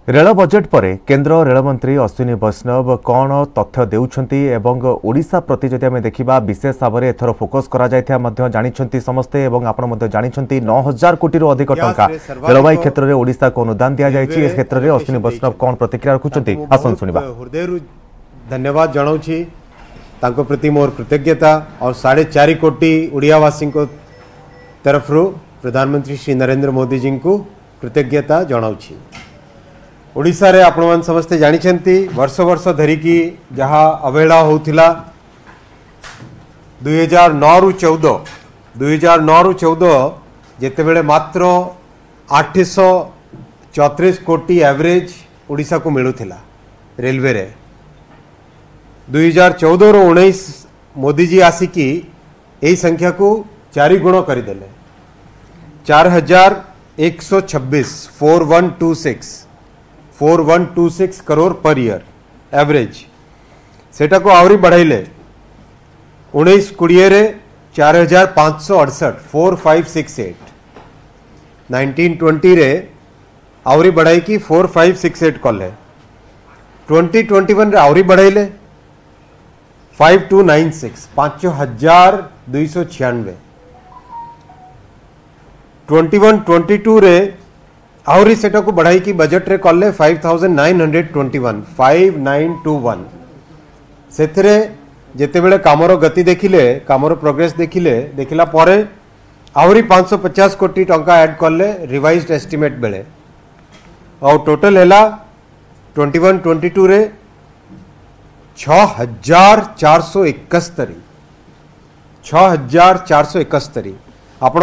Rail budget पर केंद्र रेलमंत्री अश्विनी वैष्णव कौन तथ्य देउछंती एवं ओडिशा प्रति जदि आमे देखिबा विशेष भाव में एथर फोकस करा जायथा मध्य जानिछंती समस्ते एवं आपण मध्य जानिछंती 9000 कोटी रु अधिक टंका रेलवाई क्षेत्र में ओडिशा को अनुदान दिया जायछि। इस क्षेत्र में अश्विनी वैष्णव कौन प्रतिक्रिया रखुछंती आसन सुनिबा। हृदय धन्यवाद जणाउछि तांको प्रति मोर कृतज्ञता और 4.5 कोटी ओडियावासी को तरफ प्रधानमंत्री श्री नरेंद्र मोदी जी को कृतज्ञता जणाउछि। ओडिशा रे आपण मान समस्ते जानिछंती वर्ष वर्ष धरिकी जहाँ अवहेला होउथिला 2009 रु 14 जेतेबेले मात्र 834 कोटी एवरेज ओडिशा को मिलुथिला रेलवे रे 2014 रु 19 मोदी जी आसिकी यही संख्या को 4 गुण करदेले 4126 करोड़ पर ईयर एवरेज सेटा को आवरी बढ़ाइले 19-20 रे 4568 4568 19-20 रे आवरी बढ़ाई की 4568 कले 2021 रे आवरी बढ़ाइले 5296 5296 21-22 रे आहरी सेटा को बढ़ाई की बजट रे कले 5921 सेथरे जेतेबेले कामर गति देखिले कामर प्रोग्रेस देखिला परे आहरी 550 कोटी टंका ऐड कले रिवाइज्ड एस्टिमेट बेले और टोटल हैला 21-22 रे 6471 आपण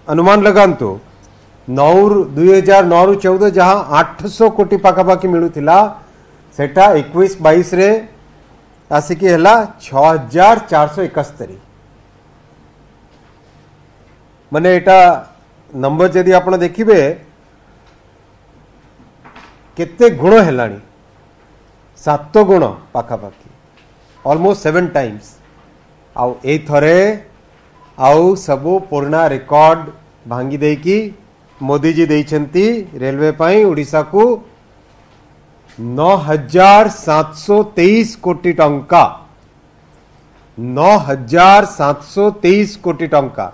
अनुमान लगांतु 2009 रु 14 जहाँ 800 कोटी पाखापाखि मिलूला सेटा 21-22 रे आसिकी हैला 6471 माने एटा नंबर जदि आपण देखिबे केते गुण हैलानी 7 गुण पाखापाखि ऑलमोस्ट 7 टाइम्स आउ ए थरे आउ सबो पुराना रिकॉर्ड भांगी देकी मोदी जी देइछंती रेलवे पाई ओडिशा को 9723 कोटी टंका 9723 कोटी टंका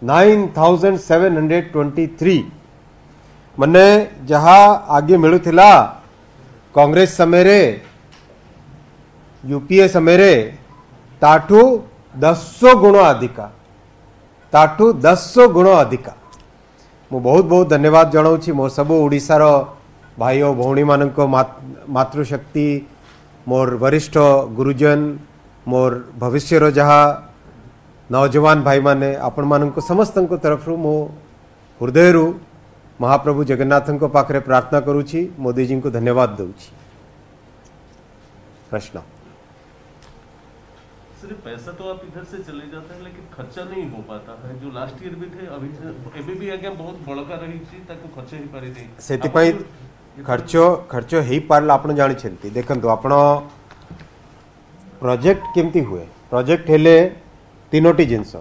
9723 मने जहाँ आगे मिलूथिला कांग्रेस समय रे यूपीए समय रे ताठू 100 गुण अधिका मु बहुत बहुत धन्यवाद जनाऊँ मोर सब ओडिशार भाई और भौणी मानक मातृशक्ति मोर वरिष्ठ गुरुजन मोर भविष्यर जहाँ नौजवान भाई माने आपण मानक समस्त तरफ मो हृदय महाप्रभु जगन्नाथ पाखरे प्रार्थना करुछि मोदी जी को धन्यवाद दूची। प्रश्न सिर्फ पैसा तो आप इधर से चले जाते हैं लेकिन खर्चा नहीं हो पाता है जो लास्ट ईयर भी थे अभी भी आगे बहुत बड़का रही थी ताको खर्च ही पारी नहीं सेति पई खर्च हेई पारला आपण जानि छंती देखंतु आपण प्रोजेक्ट केमती हुए प्रोजेक्ट हेले तीनोटी जिंस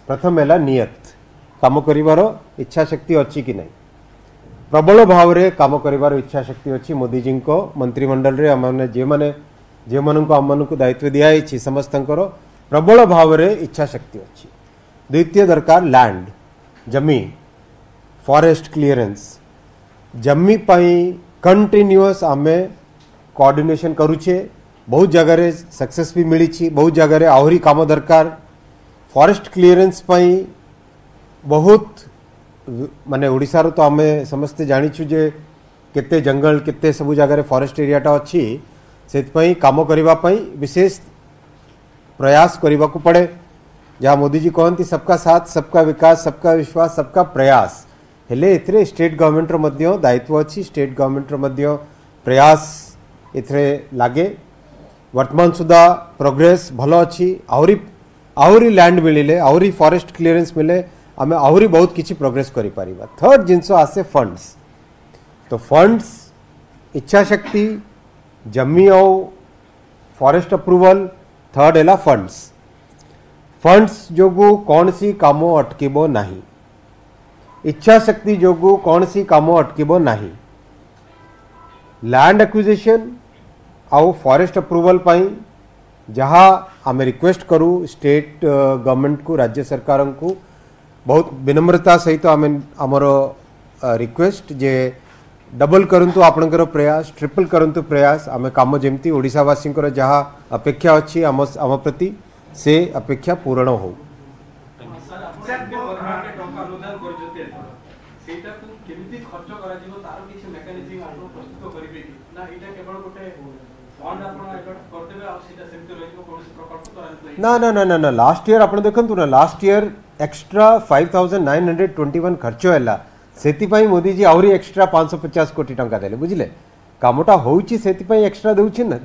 प्रथम हैला नियत काम करिवार इच्छा शक्ति अछि कि नहीं प्रबल भाव रे काम करिवार इच्छा शक्ति अछि मोदी जी को मंत्रिमंडल रे हमने जे मन को दायित्व दिखाई समस्त प्रबल भाव रे इच्छा शक्ति अच्छी। द्वितीय दरकार लैंड जमी फॉरेस्ट क्लीयरेंस जमी पाई कंटिन्यूअस आमे कोऑर्डिनेशन करूचे बहुत जगह रे सक्सेस भी मिली बहुत जगह रे आहरी काम दरकार फॉरेस्ट क्लीयरेंस पाई बहुत माने ओडिसा रो तो आमे समस्ते जानिछु जे केते जंगल केते सब जगह रे फॉरेस्ट एरियाटा अच्छी से काम करने विशेष प्रयास करने को पड़े जहाँ मोदी जी कहती सबका साथ सबका विकास सबका विश्वास सबका प्रयास हेले एथरे स्टेट गवर्नमेंट रो दायित्व अच्छी स्टेट गवर्नमेंट रो प्रयास एथरे लागे वर्तमान सुधा प्रोग्रेस भलो अच्छी आहरी लैंड मिले आहरी फॉरेस्ट क्लीयरेंस मिले आम आहरी बहुत किसी प्रोग्रेस करि परिबा। थर्ड जिनस आसे फंड्स तो फंड्स इच्छा शक्ति जमी और फॉरेस्ट अप्रूवल थर्ड है फंड्स जोगु कौन सी काम अटकीबो नहीं इच्छा शक्ति जोगु कौन सी काम अटकीबो नहीं लैंड एक्विजिशन आउ फॉरेस्ट अप्रूवल पाई जहाँ आम रिक्वेस्ट करू स्टेट गवर्नमेंट को राज्य सरकार को बहुत विनम्रता सहित आम आमर रिक्वेस्ट जे डबल करंतु आपणकर प्रयास ट्रिपल करंतु प्रयास आम काम जमती ओडिशावासी जहाँ अपेक्षा अच्छी आम प्रति से अपेक्षा पूरण हो। ना ना ना ना ना लास्ट ईयर आप देखु ना लास्ट ईयर एक्स्ट्रा 5921 खर्च है से मोदी जी आहरी एक्स्ट्रा 550 कोटी टंका देले बुझिले कामटा होउची से एक्स्ट्रा देउची ना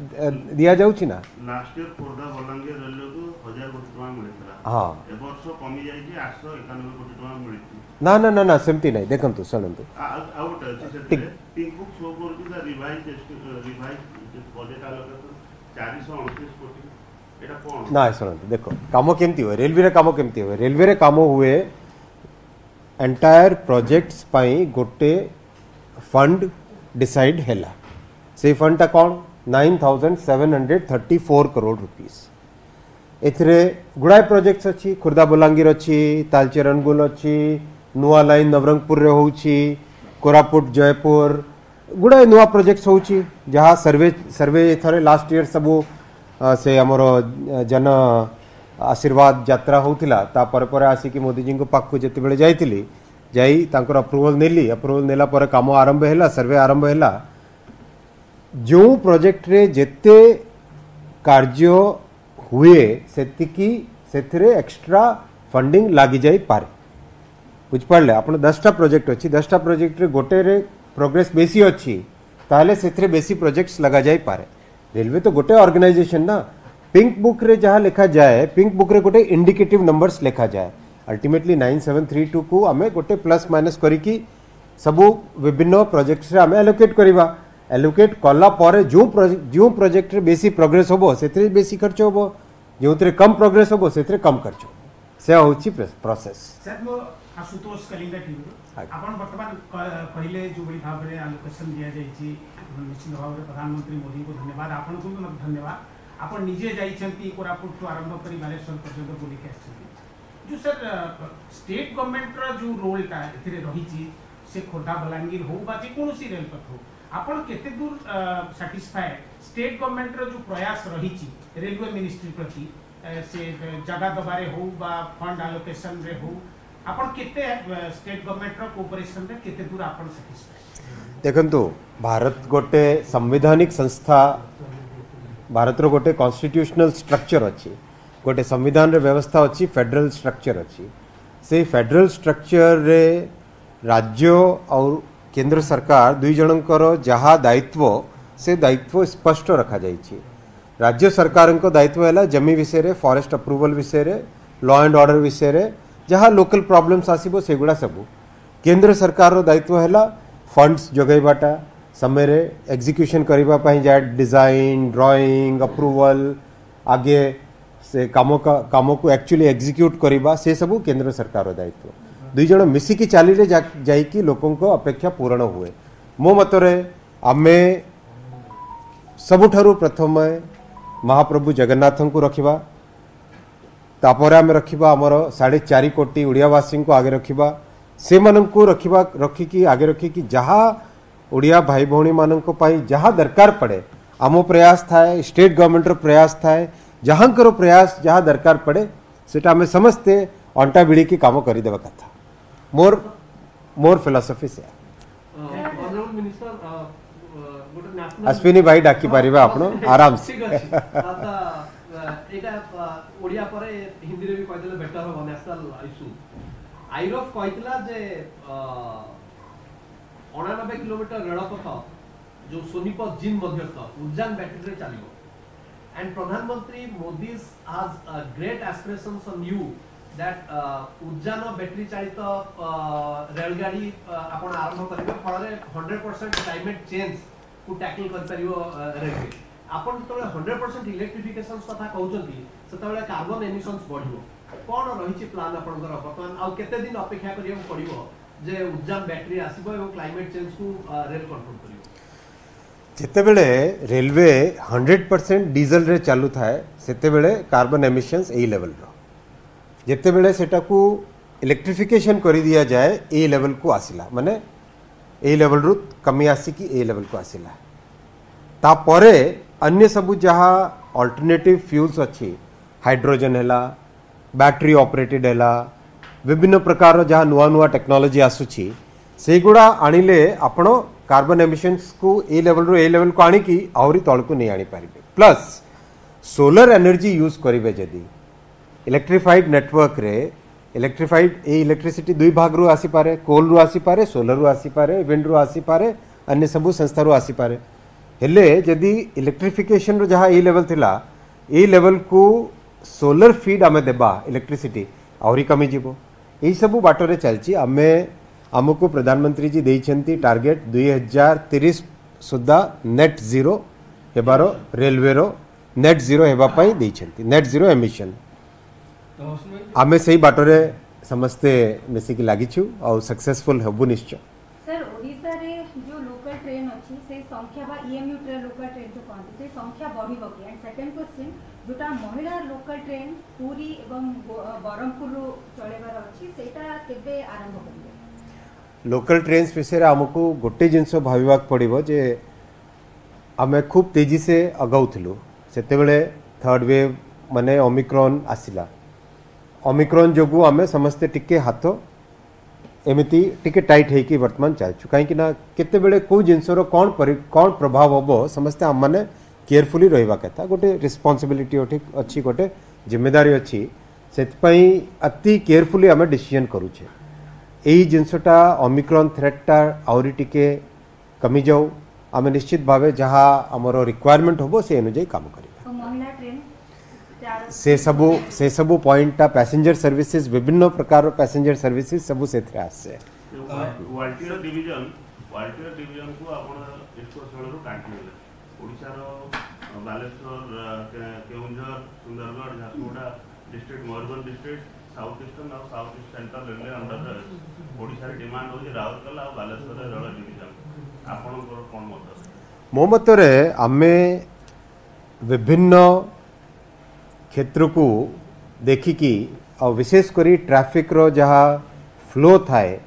दिया जाउची ना last year Khordha Balangir railway को 1000 कोटी टका मिलितला हां ए वर्ष कमी जाई कि 891 कोटी टका मिलितला ना ना ना ना सेमती नहीं देखंतु सुनंतु आउट अछि पिंक बुक शो कर कि रिवाइज बजट आलोकेशन 429 कोटी एटा कोन ना सुनंतु देखो काम केमती हो रेलवे रे काम केमती हो रेलवे रे काम हुए एंटायर प्रोजेक्ट्स पाई गोटे फंड डिसाइड हैला से फंडटा कौन 9734 करोड़ रुपीस एथरे गुड़ाए प्रोजेक्ट्स अच्छी खुर्दा बलांगीर अच्छी तालचेर अनुगुल अच्छी नुआ लाइन नवरंगपुर रे होउची कोरापुट जयपुर गुड़ाए नुआ प्रोजेक्ट्स होउची जहाँ सर्वे सर्वे एथरे लास्ट ईयर सबू से हमर जन आशीर्वाद यात्रा होउथिला ता पर आसिक मोदी जी को पाखु जेते बेले जाइतिली जाई तांकर अप्रूवल नेली अप्रूवल नेला पर काम आरंभ हैला सर्वे आरंभ हैला जो प्रोजेक्ट रे जेते कार्य हुए सेतिकी सेथिरे एक्स्ट्रा फंडिंग लागी जाई पारे बुझ पड़ले आपण 10टा प्रोजेक्ट अछि 10टा प्रोजेक्ट रे गोटे रे प्रोग्रेस बेसी अछि ताले सेथिरे बेसी प्रोजेक्ट्स लगा जाई पारे रेलवे तो गोटे ऑर्गेनाइजेशन ना पिंक बुक रे जहाँ लिखा जाए पिंक बुक रे गोटे इंडिकेटिव नंबर्स लिखा जाए अल्टीमेटली 9732 को आमे गोटे प्लस माइनस करिकी सबु विभिन्न प्रोजेक्ट्स रे आमे एलोकेट करिबा एलोकेट कला पर जो प्रोजेक्ट रे बेसी प्रोग्रेस होबो सेथरे बेसी खर्च होबो जोतरे कम प्रोग्रेस होबो सेथरे कम खर्च होबो से होची प्रोसेस सर मो आशुतोष कलिंगा टीवी आपण वर्तमान पहिले जो बड़ी भाव रे एलोकेशन दिया जाईची निश्चित भाव रे प्रधानमंत्री मोदी को धन्यवाद आपण को भी धन्यवाद आपण निजे जाइछंती कोरापुट तो आरंभ करी बालेश्वर पर्यंत बोली के आछंती जो सर स्टेट गवर्नमेंट रो जो रोल ता एथिरे रहिची से खोर्धा बलांगीर हो बा जे कोनोसी रेल पथ हो आपण केते दूर सैटिस्फाई स्टेट गवर्नमेंट रो जो प्रयास रहिची रेलवे मिनिस्ट्री प्रति से जगह दबारे हो बा फंड एलोकेशन रे हो आपण केते स्टेट गवर्नमेंट रो कोऑपरेशन रे केते दूर आपण सैटिस्फाई देखंतु भारत गोटे संवैधानिक संस्था भारत रो गोटे कॉन्स्टिट्यूशनल स्ट्रक्चर अच्छी गोटे संविधान रे व्यवस्था अच्छी फेडरल स्ट्रक्चर अच्छी से फेडरल स्ट्रक्चर रे राज्य और केंद्र सरकार दुई जनकर जहाँ दायित्व से दायित्व स्पष्ट रखा जाइए राज्य सरकार को दायित्व है जमी विषय रे फॉरेस्ट अप्रूवल विषय रे लॉ एंड ऑर्डर विषय रे जहाँ लोकल प्रॉब्लम्स आसीबो सेगुड़ा सबू केंद्र सरकार रो दायित्व है फंड्स जगैबाटा समय रे एग्जीक्यूशन करबा पई जा डिजाइन ड्राइंग अप्रूवल आगे से काम को एक्चुअली एग्जीक्यूट करबा से सब केंद्र सरकार रो दायित्व दुई जण मिसिकी चाली रे जाई कि लोकन को अपेक्षा पूर्ण हुए मो मतरे आमे सबुठारु प्रथम महाप्रभु जगन्नाथ को रखिबा तापर आमे रखिबा हमर 4.5 कोटी उड़ियावासी को आगे रखिबा से मानन को रखिबा रखिकी आगे रखिकी जहाँ ओडिया भाई भौणी मानन को पाई जहाँ दरकार पड़े आमो प्रयास थाए स्टेट गवर्नमेंट रो प्रयास थाए जहाँ करो प्रयास जहाँ दरकार पड़े सेटा हमें समझते अंटा बिड़ी की काम करी देवा कथा मोर फिलोसफी से अश्विनी भाई डाकी पारिबा आपण आराम से एटा ओडिया परे हिंदी रे भी कहले बेटर हो नेशनल इशू आईरोफ कहतला जे 99 किलोमीटर रेलपथ जो सोनीपत जिन मध्यस्थ उद्यान बैटरी रे चलिबो एंड प्रधानमंत्री Modi has a great aspirations on you that उद्यान बैटरी चालित रेलगाड़ी आपण आरंभ करिबे फल रे 100% क्लाइमेट चेंज को टैकल कर परिबो रेलवे आपण तो 100% इलेक्ट्रिफिकेशन कथा कहउचंती सेतबेले कार्बन एमिशंस बढ़िबो कोन रहिछि प्लान आपनकर वर्तमान आ केते दिन अपेक्षा करियो पड़िबो जे उद्यान बैटरी आसीबो एवं क्लाइमेट चेंज को रेल कंट्रोल करियो जितेबेले रेलवे 100% डीजल रे चालू थाए सेतेबेले कार्बन एमिशंस ए लेवल रो जितेबेले सेटा को इलेक्ट्रिफिकेशन कर दिया जाए ए लेवल को आसिला माने ए लेवल रु कमी आसिकी ए लेवल को आसिला तापरे अन्य सबु जहाँ अल्टरनेटिव फ्यूल्स अच्छी हाइड्रोजन हैला बैटरी ऑपरेटेड हैला विभिन्न प्रकार जहाँ नुआ नुआ टेक्नोलॉजी आसुची से गुड़ा आनिले आपण कार्बन एमिशंस को ए लेवल को आनिकी आहरी तल को नहीं आनी पारिबे प्लस सोलर एनर्जी यूज करिवे जदी इलेक्ट्रिफाइड नेटवर्क रे इलेक्ट्रिफाइड ए इलेक्ट्रिसिटी दुई भाग रु आसी पारे कोल रु आसी पारे सोलर रु आसी पारे विंड रु आसी पारे अन्य सबु संस्था रु आसी पारे हेले जदी इलेक्ट्रिफिकेशन रो जहाँ ए लेवल थिला ए लेवल को सोलर फीड आमे देबा इलेक्ट्रिसिटी आहरी कमी जीवो एई सबु बाटरे चलची आमे आमको प्रधानमंत्री जी देइछंती टार्गेट 2030 सुद्धा नेट जीरो हेबारो रेलवे रो नेट जीरो हेबा पई देइछंती नेट जीरो एमिशन आमे सही बाटरे समस्ते मिसिकी लागिछु और सक्सेसफुल हेबु निश्चय सर ओडिसा रे जो लोकल ट्रेन अछि से संख्या बा ईएमयू ट्रेन लोकल ट्रेन जो कहते से संख्या बढ़िबो कि एंड सेकंड क्वेश्चन जोटा महिला लोकल ट्रेन पुरी एवं बरहमपुर चलेबार अछि सेटा केबे आरंभ करिवे लोकल ट्रेन्स विषय आमको गोटे जिनस भाविबाक पड़ो जे आमे खूब तेजी से अगाउलु से थर्ड वेव माने ओमिक्रॉन आसिला ओमिक्रॉन जोगु आमे समस्ते टिके हाथ एमती टिके टाइट है कि वर्तमान चलचु कहीं ना केते बेले को जिनसर कौन प्रभाव हम समस्ते आम मैंने केयरफुली रहा कथा गोटे रिस्पांसिबिलिटी अच्छी गोटे जिम्मेदारी अच्छी से अति केयरफुली आम डिसीजन करुचे यही जिनसटा ओमिक्रॉन थ्रेटा आहरी टिके कमी जाऊ आम निश्चित भाव जहाँ आमर रिक्वायरमेंट हम से अनुजाई काम कर से सबू पॉइंटा पैसेंजर सर्विसेज विभिन्न प्रकार पैसेंजर सर्विसेज सबू से आसे वाल्टियर डिवीजन को आपण इसको स्थल रो काटी ले ओडिसा रो Baleshwar Keonjhar Sundargarh Jharsuguda district Mayurbhanj district south eastern और south east central railway under Odisha रे डिमांड हो राउरकेला और बालेश्वर रेल डिवीजन आपण को कोन मत मो मतरे आमे विभिन्न क्षेत्र को देखिकी और विशेषकर ट्रैफिक रो जहाँ फ्लो थाए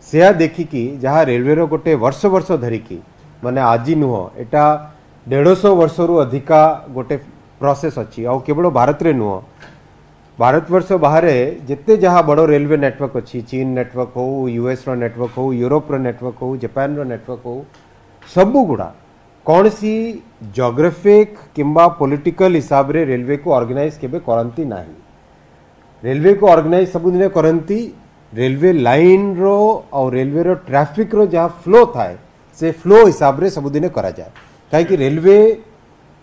से देखिकी जहाँ रेलवे रो गोटे वर्ष वर्ष धरिकी माने आज नुह एटा 150 वर्ष रु अधिका गोटे प्रोसेस अच्छी और केवल भारत रे नुह भारतवर्ष बाहर जिते जहाँ बड़ रेलवे नेटवर्क अच्छी चीन नेटवर्क हो यूएस रो नेटवर्क हो यूरोप रो नेटवर्क हो जापान रो नेटवर्क हो सबू गुड़ा कौन सी जोग्राफिक किंबा पॉलिटिकल हिसाब रे रेलवे को ऑर्गेनाइज केबे करंती नाही रेलवे को ऑर्गेनाइज सब दिन करंती रेलवे लाइन रो और रेलवे रो ट्रैफिक रो जहाँ फ्लो थाए से फ्लो हिसाब रे सब दिन करा जाए कहीं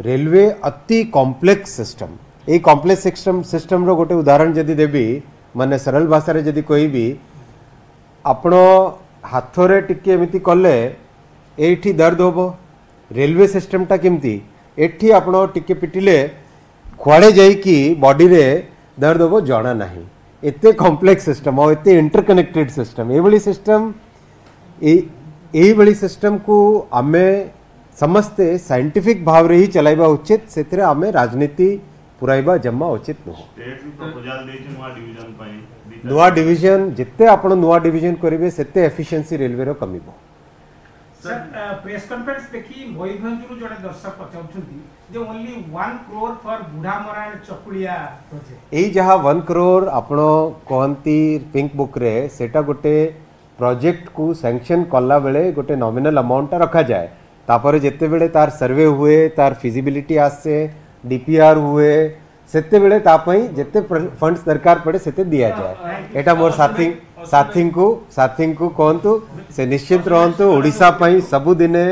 रेलवे अति कॉम्प्लेक्स सिस्टम ये कॉम्प्लेक्स सिस्टम रो गोटे उदाहरण जदि देबी माने सरल भाषा रे जदि कहबी आपण हाथ रे टिके एमिति कले एठी दर्द होबो रेलवे सिस्टमटा केमती एठी आपण टिके पिटिले खुआड़े जाइकी बॉडी रे दर्द होबो जाना नहीं एते कॉम्प्लेक्स सिस्टम और एते इंटरकनेक्टेड सिस्टम एही भली सिस्टम को आमे समस्ते साइंटिफिक भाव रे ही चलाइबा उचित सेतरे आमे राजनीति पुराइबा जम्मा उचित नुह नुआ डिविजन जिते आपण नुआ डिविजन करिवे सेते एफिशिएंसी रेलवे रो कमिबो सर प्रेस कॉन्फ्रेंस देखी मयूरभंज रु जड़े दर्शक पचाउछंती जे only 1 crore for Budhamara and Chakulia project एई जहाँ 1 करोड़ आपण कहंती पिंक बुक रे सेटा गोटे प्रोजेक्ट को सैंक्शन कला बेले गोटे नॉमिनल अमाउंट रखा जाए तापर जेते बेले तार सर्वे हुए तार फिजिबिलिटी आसे डीपीआर हुए सेते बेले तापई जेते फंड्स दरकार पड़े सेते दिया जाए एटा मोर साथी को कहतु से निश्चित रहतु ओडिशा पई सबु दिने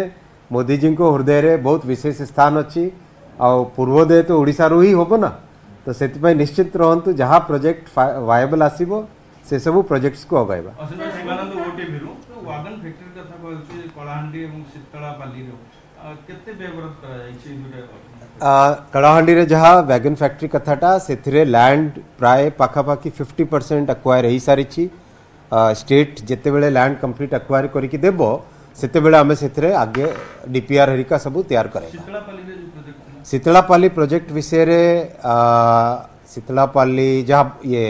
मोदी जी को हृदय रे बहुत विशेष स्थान अच्छी और पूर्वोदय तो ओडिशा रो ही होबो ना तो सेति पई निश्चित रहतु जहाँ प्रोजेक्ट वायबल आसीबो से सब प्रोजेक्ट्स को अगाइबा वागन फैक्ट्री कथा कहछि कलाहांडी एवं शीतलापाली रो केते बेवरत करा जाय छै दुटा कलाहांडी रे जहाँ वैगन फैक्ट्री कथाटा से लैंड प्राय पाखापाखि 50% अक्वायर हो सारी स्टेट जिते बेले लैंड कंप्लीट अक्वायर करके देव सेतेबेले आमे सेथरे आगे डीपीआर हरिका सब तैयार करे शीतलापाली रे जो प्रोजेक्ट था शीतलापाली प्रोजेक्ट विषय रे शीतलापाली जहाँ ये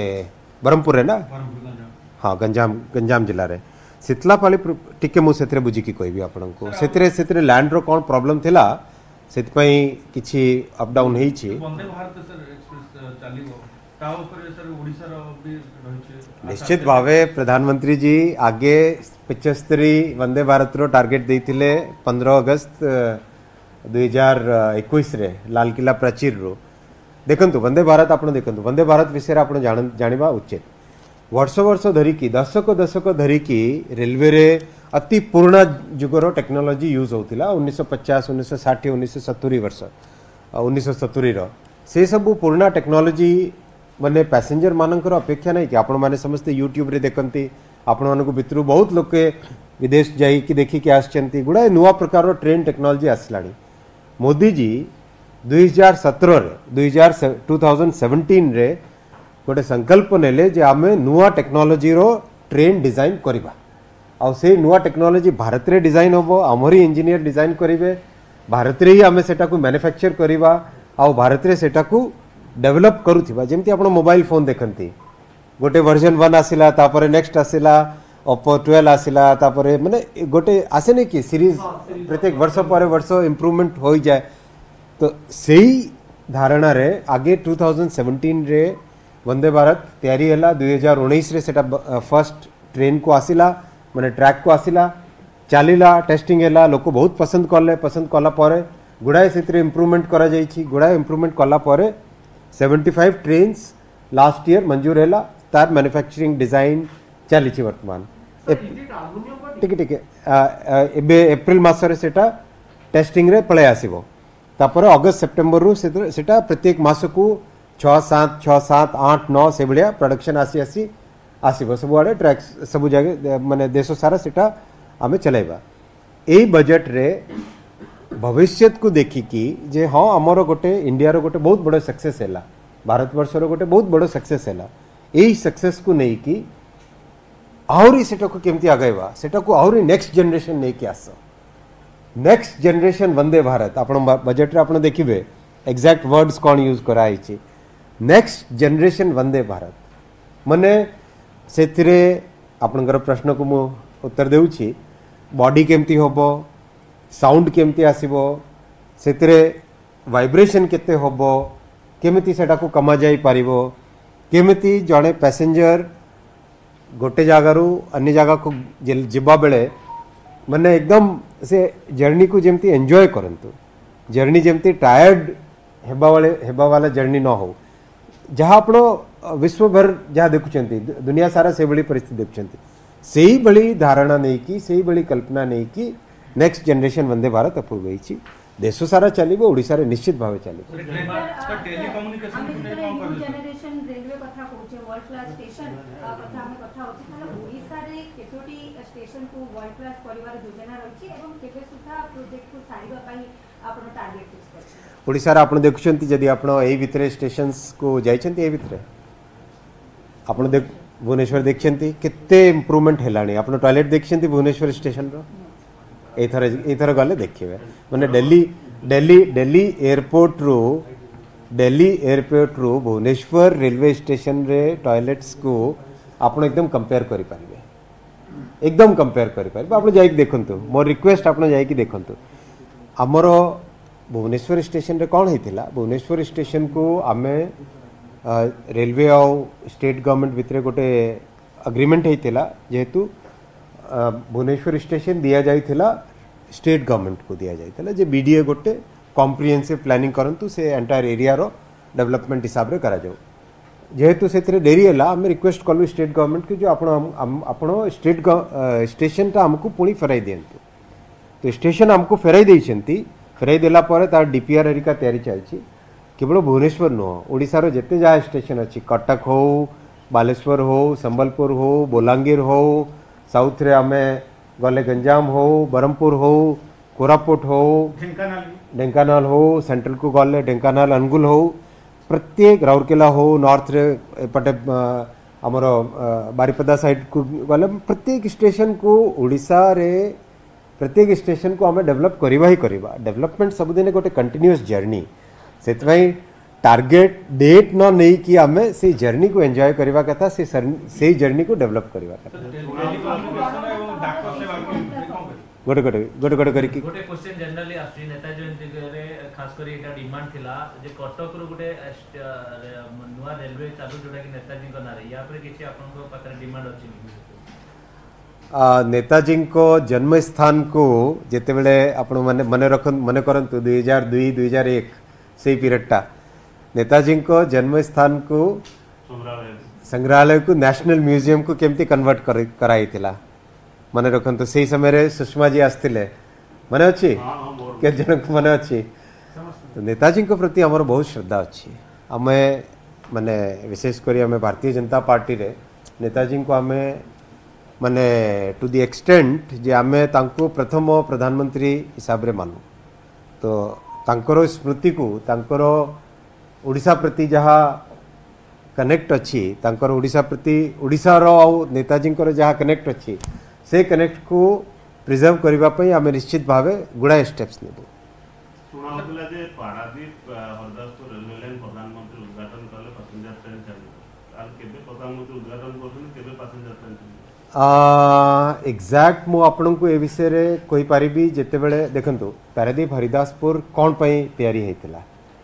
ब्रह्मपुर है ना बरमपुर गंजाम हाँ गंजाम जिले रे शीतलापाली टिके मु सेथरे बुझी की कहबी आपन को सेथरे लैंड रो कोन प्रॉब्लम थिला सेत पई किछि अप डाउन हेई छी वंदे भारत सर एक्सप्रेस चलिबो ता ऊपर सर ओडिसा रो भी रहिছে निश्चित भावे प्रधानमंत्री जी आगे 75 वंदे भारत रो टार्गेट देथिले 15 अगस्त 2021 रे लाल किला प्राचीर रो देखंतु वंदे भारत आपण देखंतु वंदे भारत विषय आपण जानिबा उचित वर्ष वर्ष धरिकी दशक धरिकी रेलवे रे अति पुराना जुगर टेक्नोलोजी यूज होतिला 1950 1960 1970 वर्ष 1970 रो से सब पुराना टेक्नोलोजी माने पैसेंजर मानकर अपेक्षा नहीं कि आपण माने समस्त यूट्यूब रे देखंती आपण मानको भितरु बहुत लोक के विदेश जाई कि देखि के आछंती गुडा नुवा प्रकार रो ट्रेन टेक्नोलोजी आसलाणी मोदी जी 2017 रे 2017 रे गोटे संकल्प नेले जे आमे नुआ टेक्नोलोजी रो ट्रेन डिजाइन करिबा आ से नुआ टेक्नोलोजी भारत रे डिजाइन होबो हमरी इंजीनियर डिजाइन करिवे भारत रे ही आमे सेटा को मैन्युफैक्चर करिबा आ भारत रे सेटा को डेवलप करूथिबा जेमति आपण मोबाइल फोन देखंती गोटे वर्जन 1 आसिला तापरे नेक्स्ट आसिला ओप्पो 12 आसिला तापरे माने गोटे आसे नै कि सीरीज प्रत्येक वर्ष पर वर्ष इंप्रूवमेंट होई जाय तो सेही धारणा रे आगे 2017 रे वंदे भारत तैयारी हला 2019 रे सेटा फर्स्ट ट्रेन को आसिला माने ट्रैक को आसिला चलीला टेस्टिंग हला लोक बहुत पसंद कला परे गुडाए सेतरे इंप्रूवमेंट करा जाईछि गुडाए इंप्रूवमेंट कला परे 75 ट्रेन्स लास्ट ईयर मंजूर हला तार मैन्युफैक्चरिंग डिजाइन चलीछि वर्तमान टिके टिके एबे अप्रैल मास रे सेटा टेस्टिंग रे पळे आसीबो तापर अगस्त सितंबर रु सेटा प्रत्येक मास को 6 7 8 9 से भाया प्रोडक्शन आसीबो सब आड़े ट्रैक सब जगह माने देश सारा सेटा आमे चलाइबा एई बजट रे भविष्य को देखिकी जे हाँ आमर गोटे इंडिया रो गोटे बहुत बड़ सक्सेस हैला भारत वर्ष रो गोटे बहुत बड़ सक्सेस हैला एई सक्सेस को नहीं कि आउरी सेटा को केमती आगैबा सेटा को आउरी नेक्स्ट जनरेशन नहीं कि आस नेक्स्ट जनरेशन वंदे भारत आपण बजट रे आपण देखिबे एग्जैक्ट वर्ड्स कोन यूज कराई छी नेक्स्ट जनरेशन वंदे भारत मने सेथिरे आपनकर प्रश्न को मु उत्तर देउछि बॉडी केमती होबो साउंड केमती आसीबो सेथिरे वाइब्रेशन केते होबो केमती सेटा को कमा जाई पारिबो केमती जणे पैसेंजर गोटे जगारू अन्य जगह को जिबा बेले माने एकदम से जर्नी को जेमती एंजॉय करंतु जर्नी जेमती टायर्ड हेबा वाला जर्नी न हो जहाँ आपण विश्वभर जहाँ देखुंती दुनिया सारा से बड़ी परिस्थिति देखुंती सेही बड़ी धारणा नहीं की सेही बड़ी कल्पना नहीं की नेक्स्ट जनरेशन वंदे भारत अपूर्व गई देश सारा चलो ओडिशा रे निश्चित भाव चलो टेलीकम्युनिकेशन जनरेशन रेलवे कथा कहूचे वर्ल्ड क्लास स्टेशन कथा हम कथा होची ताले ओडिशा रे केतोटी स्टेशन को वर्ल्ड क्लास परिवार योजना रहिछि एवं केबे सुधा प्रोजेक्ट को सारिबा पई आपण टारगेट फिक्स करछि ओडिशा रे आपण देखुछंती जदी आपण एई भितरे स्टेशंस को जाइछंती एई भितरे आपण देख भुवनेश्वर देखछंती केते इंप्रूवमेंट हेलाणी आपण टॉयलेट देखछंती भुवनेश्वर स्टेशन रो एथर गले देखिए माने दिल्ली एयरपोर्ट रू भुवनेश्वर रेलवे स्टेशन रे टॉयलेट्स को आपण एकदम कंपेयर करि पारिबे एकदम कंपेयर करि पारिबे आपण जाई देखंतु मोर रिक्वेस्ट आपण जाई कि देखंतु हमर भुवनेश्वर स्टेशन रे कोन हेतिला भुवनेश्वर स्टेशन को आमे रेलवे और स्टेट गवर्नमेंट भितरे गोटे अग्रीमेंट हेतिला जेहेतु भुवनेश्वर स्टेशन दिया जाइथिला स्टेट गवर्नमेंट को दिया जाइथिला जे बीडीए गोटे कॉम्प्रिहेंसिव प्लानिंग करंतु से एंटायर एरिया रो डेवलपमेंट हिसाब रे करा जाऊ जेहेतु सेतरे देरी हैला हम रिक्वेस्ट कलु स्टेट गवर्नमेंट के जो आपण स्टेट स्टेशन ता हमको पुणी फेराई दियंतु तो स्टेशन हमको फेराई देइछंती फेराई देला परे तार डीपीआर हरिका तयारी चलछि केवल भुवनेश्वर नो ओडिसा रो जते जा स्टेशन अछि कटक हो बालेश्वर हो संबलपुर हो बोलांगीर हो साउथ रे आमे गले गंजाम हो बरमपुर हो कोरापुट हो ढेंकानाल हो सेंट्रल को गले ढेंकानाल अनुगुल हो प्रत्येक राउरकेला हो नॉर्थ रे पटे हमर बारिपदा साइड को गले प्रत्येक स्टेशन को ओडिसा रे प्रत्येक स्टेशन को आम डेवलप करवा ही करवा डेवलपमेंट सबुदिन गोटे कंटिन्यूअस जर्नी से टार्गेट डेट न नहीं कि आम से जर्नी को एंजॉय करवा कथा से जर्नी को डेवलप करवा कथा गोटे गोटे गोटे गोटे करके गोटे क्वेश्चन जनरली आसी नेताजी रे खास करी एटा डिमांड थिला जे कटक रो गोटे नुवा रेलवे चालू जोटा कि नेताजी को नारे या पर किछि आपन को पाकर डिमांड अछि नेताजी को जन्म स्थान को जेते बेले आपण मन करंतु 2002 2001 से पीरियडटा नेताजी को जन्म स्थान को संग्रहालय को नेशनल म्यूजियम को केमती कन्वर्ट कराई थिला मन रखु से समय सुषमा जी आसते मन अच्छी के जन मन अच्छी तो नेताजी को प्रति आमर बहुत श्रद्धा अच्छी आम माने विशेषकर आम भारतीय जनता पार्टी रे नेताजी को आम माने टू दी एक्सटेंट जे आम तांको प्रथम प्रधानमंत्री हिसाब रे मानू तो तांकर स्मृति को तांकर ओडिशा प्रति जहाँ कनेक्ट अच्छी तांकर ओडिशा प्रति ओडिशा रो नेताजी जहाँ कनेक्ट अच्छी से कनेक्ट को प्रिजर्व करने आम निश्चित भाव गुड़ाए स्टेप्स नेबू शुणाउतला जे पारादीप हरदासपुर रेलवे लाइन प्रधानमंत्री उद्घाटन कले पैसेंजर ट्रेन चली आर केबे प्रधानमंत्री उद्घाटन करथुन केबे पैसेंजर ट्रेन चली एग्जैक्ट मु आपन को ए विषय रे कोई पारिबी जेते बेले देखंतु पारादीप हरिदासपुर कोन पई तयारी हेतिला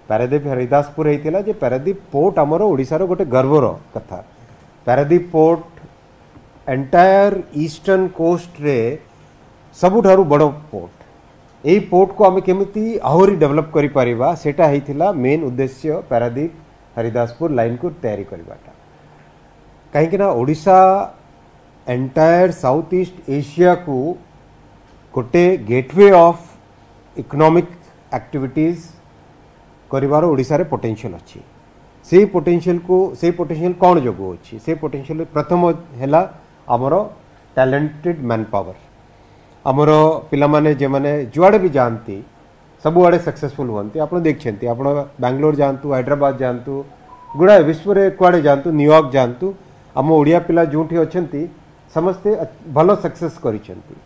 पारादीप हरिदासपुर हेतिला जे पारादीप पोर्ट हमरो ओडिसा रो गोटे गर्वर कथा Paradip port entire eastern coast रे सबुठारु बड़ पोर्ट यही पोर्ट को आम केमिति आहरी डेवलप करि परिबा सेटा हेतिला मेन उद्देश्य पारादीप हरिदासपुर लाइन को तैयारी करबाटा कहीं ना Odisha entire south east Asia को गोटे गेटवे ऑफ इकोनॉमिक एक्टिविटीज करिवार ओडिशा रे पोटेंशियल अच्छी से पोटेंशियल कौन जोगु अच्छी से पोटेंशियल प्रथम हैला आमर टैलेंटेड मैन पावर आमर पिला माने जे माने जुआड़े भी जानती सबुआड़े सक्सेसफुल होती आप देखते आप बैंगलोर जातु हैदराबाद जातु गुड़ाए विश्व रे कुआड़े जातु न्यूयॉर्क जातु आम ओडिया पिला जोठी अच्छी समस्ते भल सक्सेस करिसेंती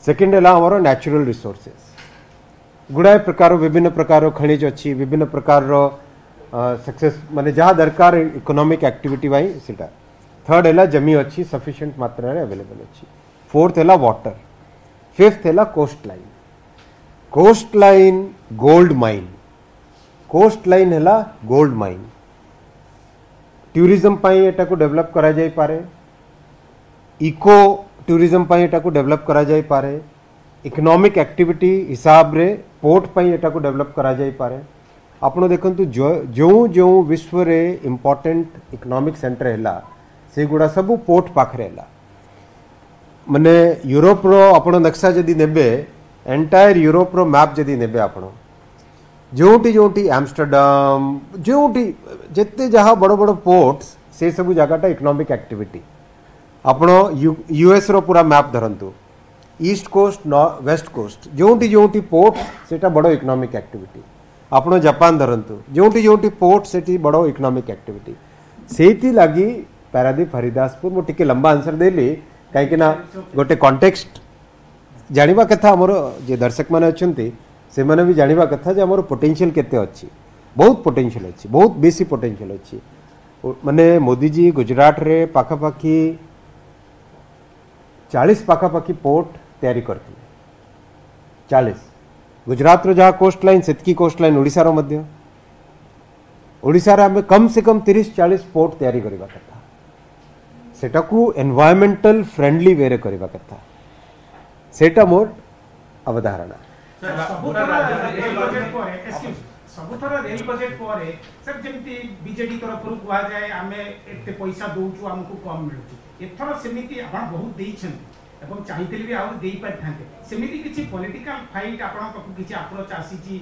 सेकेंड है आमर नेचुरल रिसोर्सेस गुड़ाए प्रकार विभिन्न प्रकार खनिज अच्छी विभिन्न प्रकार सक्सेस माने जहाँ दरकार इकोनॉमिक एक्टिविटी वाई सीटा थर्ड है जमी अच्छी सफिशिएंट मात्रा रे अवेलेबल अच्छी फोर्थ है वाटर फिफ्थ है coast line gold mine coast line है गोल्ड माइन टूरिज्म पाई एटा को डेवलप करा जाई पारे इको टूरिज्म पाई एटा को डेवलप करा जाई पारे इकोनॉमिक एक्टिविटी हिसाब रे पोर्ट पाई एटा को डेवलप करा जाई पारे आपण देखंतु जो जो विश्व रे इंपोर्टेंट इकोनॉमिक सेंटर हैला से गुड़ा सब पोर्ट पाखरे हैला माने यूरोप रो आपण नक्शा जदी नेबे एंटायर यूरोप रो मैप जदी नेबे आपण जोटी जोटी एम्स्टरडम जोटी जेते जहाँ बड़ बड़ पोर्ट्स से सब जगहटा इकोनॉमिक एक्टिविटी आपण यूएस रो पूरा मैप धरंतु ईस्ट कोस्ट वेस्ट कोस्ट जोटी जोटी पोर्ट सेटा बड़ इकोनॉमिक एक्टिविटी आपण जापान धरंतु जोटी जोटी पोर्ट सेटी बड़ इकोनॉमिक एक्टिविटी सेती लागी पारादीप हरिदासपुर मो टिके लंबा आंसर देली कहीं गोटे कॉन्टेक्स्ट जानिबा कथा हमर जे दर्शक माने अछंती से माने भी जानिबा कथा जे हमर पोटेंशियल केते अछि बहुत पोटेंशियल अछि बहुत बेसी पोटेंशियल अछि माने मोदी जी गुजरात रे पाखा पाखी 40 पाखा पाखी पोर्ट तैयारी करथिले 40 गुजरात रो जहाँ कोस्ट लाइन सेतकी कोस्ट लाइन ओडिसा रो मध्य ओडिसा रे हमें कम से कम 30-40 पोर्ट तैयारी करबा कथा सेटा को एनवायरमेंटल फ्रेंडली वे रे करबा कथा सेटा मोर अवधारणा सबुथर रेल बजेट पर सर जमती बीजेडी तरफ कुआ जाए आमे एते पैसा दोचु हमको कम मिलु एथर सेमिति आपण बहुत देइछन एवं चाहिते भी आउ देई पारथांते सेमिति किछि पॉलिटिकल फाइट आपण किछि अप्रोच आसीची